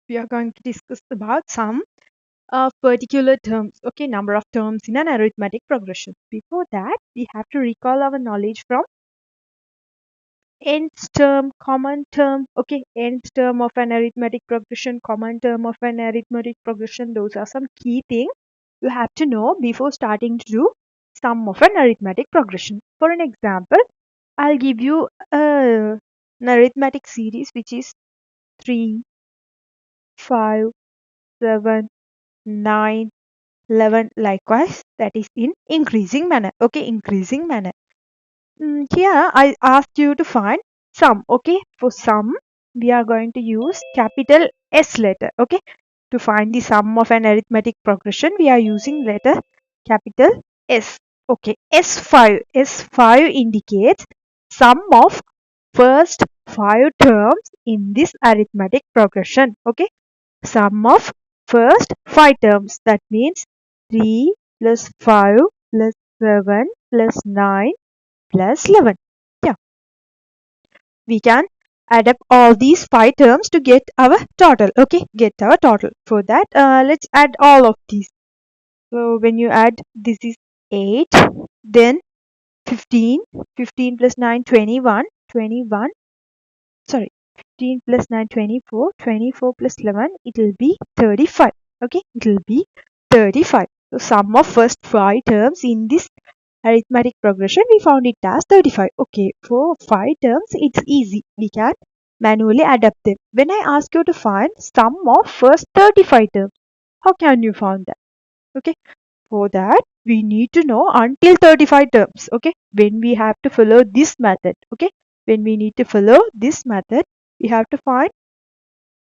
we are going to discuss about some particular terms, okay, number of terms in an arithmetic progression. Before that, we have to recall our knowledge from nth term, common term, okay, nth term of an arithmetic progression, common term of an arithmetic progression. Those are some key things you have to know before starting to do sum of an arithmetic progression. For an example, I'll give you an arithmetic series which is 3, 5, 7, 9, 11. Likewise, that is in increasing manner. Okay, increasing manner. Here I asked you to find sum. Okay, for sum we are going to use capital S letter. Okay, to find the sum of an arithmetic progression we are using letter capital S. Okay, S5. S5 indicates sum of first 5 terms in this arithmetic progression. Okay, sum of first 5 terms. That means 3 plus 5 plus 7 plus 9 plus 11. Yeah, we can add up all these 5 terms to get our total. Okay, get our total. For that, let's add all of these. So when you add, this is 8, then 15, 15 plus 9, 21, 21, sorry, 15 plus 9, 24, 24 plus 11, it will be 35. Okay, it will be 35. So sum of first 5 terms in this arithmetic progression, we found it as 35. Okay, for 5 terms, it's easy. We can manually add up them. When I ask you to find sum of first 35 terms, how can you find that? Okay, for that, we need to know until 35 terms. Okay, when we have to follow this method. Okay, when we need to follow this method, we have to find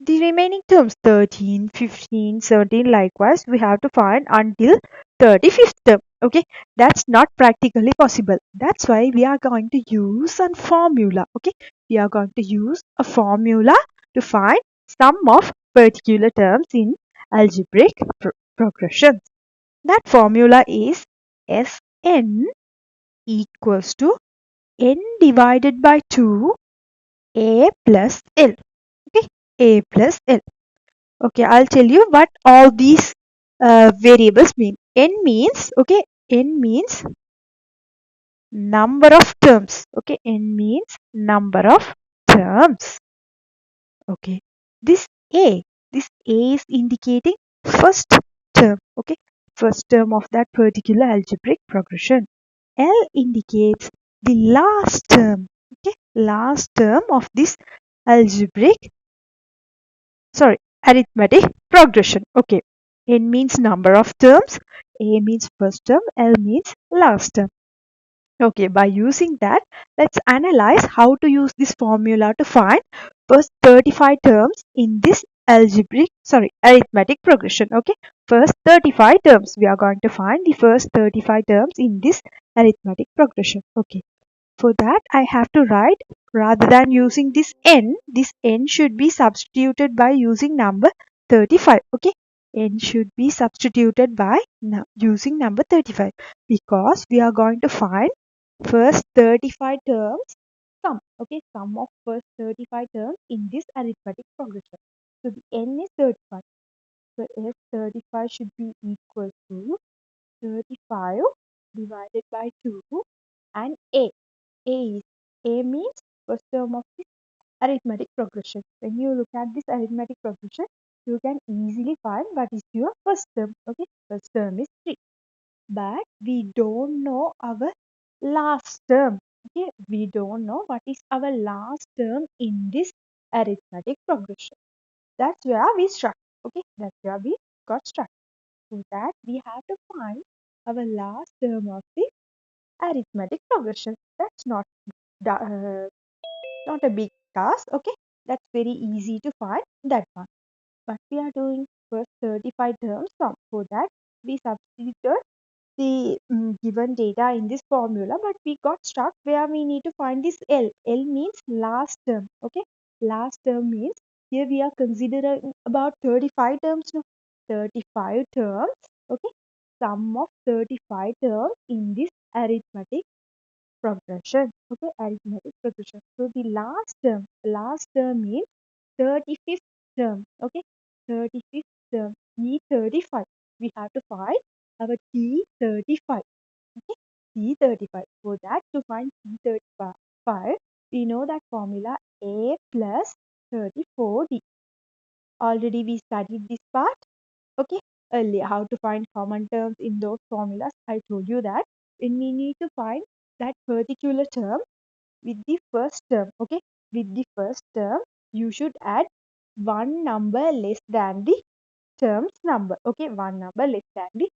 the remaining terms 13, 15, 17. Likewise, we have to find until 35th term. Okay, that's not practically possible. That's why we are going to use a formula. Okay, we are going to use a formula to find sum of particular terms in algebraic progressions. That formula is Sn equals to n divided by 2 a plus l. Okay, a plus l. Okay, I'll tell you what all these variables mean. N means, okay, n means number of terms. Okay, n means number of terms. Okay, this a, this a is indicating first term. Okay, first term of that particular algebraic progression. L indicates the last term. Okay, last term of this algebraic, sorry, arithmetic progression. Okay, n means number of terms, a means first term, l means last term. Okay, by using that, let's analyze how to use this formula to find first 35 terms in this arithmetic progression. Okay, first 35 terms, we are going to find the first 35 terms in this arithmetic progression. Okay, for that, I have to write, rather than using this n should be substituted by using number 35. Okay, n should be substituted by using number 35, because we are going to find first 35 terms sum. Okay, sum of first 35 terms in this arithmetic progression. So the n is 35. So S35 should be equal to 35 divided by 2 and A. A means first term of this arithmetic progression. When you look at this arithmetic progression, you can easily find what is your first term. Okay, first term is 3. But we don't know our last term. Okay, we don't know what is our last term in this arithmetic progression. That's where we struck. Okay, that's where we got struck. So that we have to find our last term of the arithmetic progression. That's not a big task. Okay, that's very easy to find that one. But we are doing first 35 terms sum. For that, we substituted the given data in this formula, but we got stuck where we need to find this L. L means last term. Okay, last term means here we are considering about 35 terms now. 35 terms. Okay, sum of 35 terms in this arithmetic progression. Okay, arithmetic progression. So the last term means 35th term. Okay, 35th term, T35. We have to find our T35. Okay, T35. For that, to find T35, we know that formula A plus 34D. Already we studied this part. Okay, earlier how to find common terms in those formulas. I told you that when we need to find that particular term with the first term, okay, with the first term, you should add one number less than the terms number. Okay, one number less than the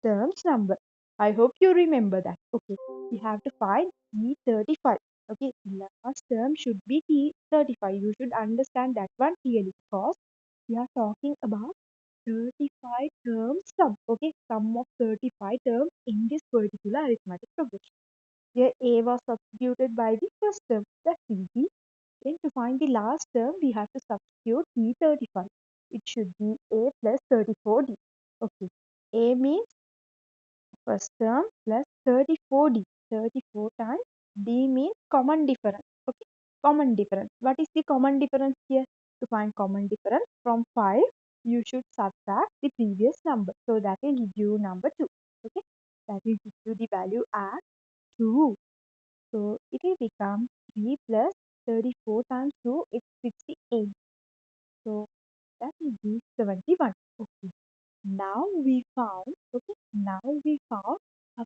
terms number. I hope you remember that. Okay, we have to find T35. Okay, last term should be T35. You should understand that one clearly because we are talking about 35 terms sum. Okay, sum of 35 terms in this particular arithmetic progression. Here A was substituted by the first term, that will be. Then to find the last term, we have to substitute T35. It should be A plus 34D. Okay, A means first term plus 34D. 34 times D means common difference. Okay, common difference. What is the common difference here? To find common difference from 5, you should subtract the previous number. So that will give you number 2. Okay, that will give you the value as 2. So it will become 3 plus 34 times 2 is 68. So that will be 71. Okay. Now we found our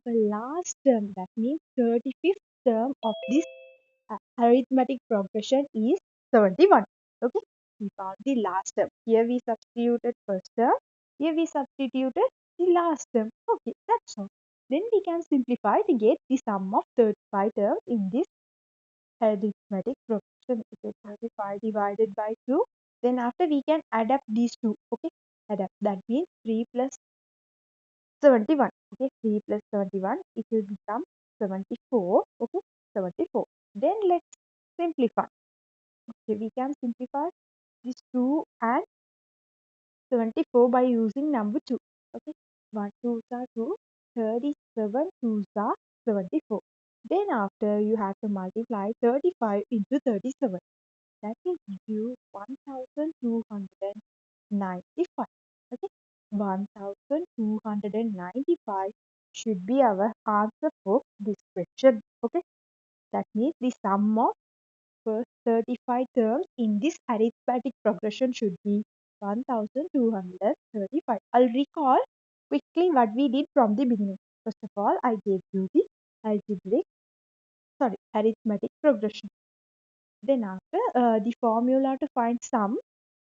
last term, that means 35th term of this arithmetic progression is 71. Okay, we found the last term. Here we substituted first term, here we substituted the last term. Okay, that's all. Then we can simplify to get the sum of 35 terms in this arithmetic progression. Okay, 35 divided by 2. Then after we can add up these two. Okay, add up. That means 3 plus 71. Okay, 3 plus 71, it will become 74. Okay, 74. Then let's simplify. Okay, we can simplify this 2 and 74 by using number 2. Okay, 1 2 are 2, 37 2s are 74. Then after you have to multiply 35 into 37. That will give you 1295. Okay, 1295 should be our answer for this question. Okay, that means the sum of first 35 terms in this arithmetic progression should be 1235. I'll recall quickly what we did from the beginning. First of all, I gave you the arithmetic progression. Then after the formula to find sum,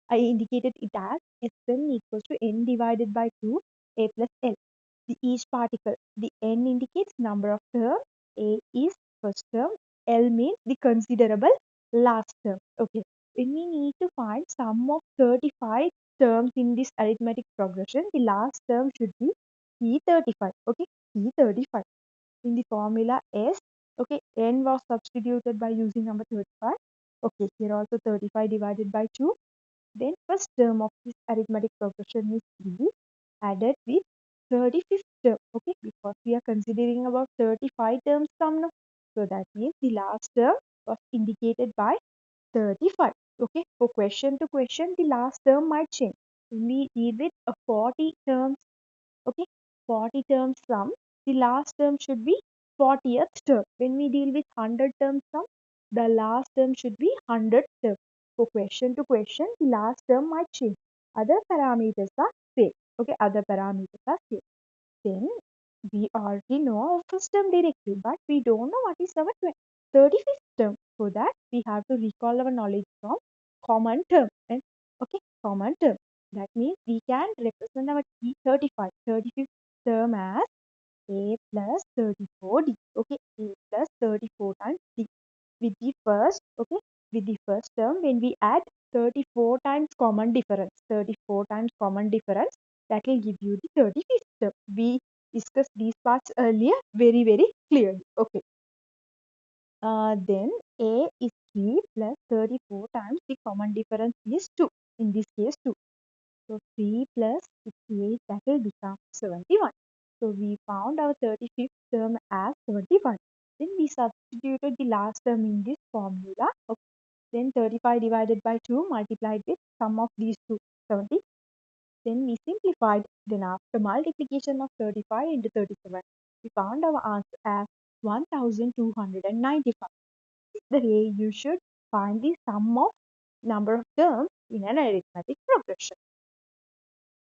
I indicated it as Sn equals to n divided by 2 a plus l. The each particle, the n indicates number of terms, a is first term, l means the considerable last term. Okay, when we need to find sum of 35 terms in this arithmetic progression, the last term should be T35. Okay, T35. In the formula S, okay, n was substituted by using number 35. Okay, here also 35 divided by 2. Then first term of this arithmetic progression is 3 added with 35th term. Okay, because we are considering about 35 terms sum now. So that means the last term was indicated by 35. Okay, for question to question, the last term might change. We deal with a 40 terms. Okay, 40 terms sum. The last term should be 40th term. When we deal with 100 terms sum, the last term should be 100th term. For question to question, the last term might change. Other parameters are same. Okay, other parameters are same. Then we already know our first term directly, but we don't know what is our 35th term. For that, we have to recall our knowledge from common term. And okay, common term. That means we can represent our T35, 35th term as A plus 34D. Okay, A plus 34 times D. With the first, okay, with the first term, when we add 34 times common difference, 34 times common difference, that will give you the 35th term. We discussed these parts earlier very clearly. Okay. Then A is 3 plus 34 times the common difference is 2. In this case 2. So 3 plus 68, that will become 71. So we found our 35th term as 71. Then we substituted the last term in this formula. Okay. Then 35 divided by 2 multiplied with sum of these two, 70. Then we simplified. Then after multiplication of 35 into 37, we found our answer as 1295. The way you should find the sum of number of terms in an arithmetic progression.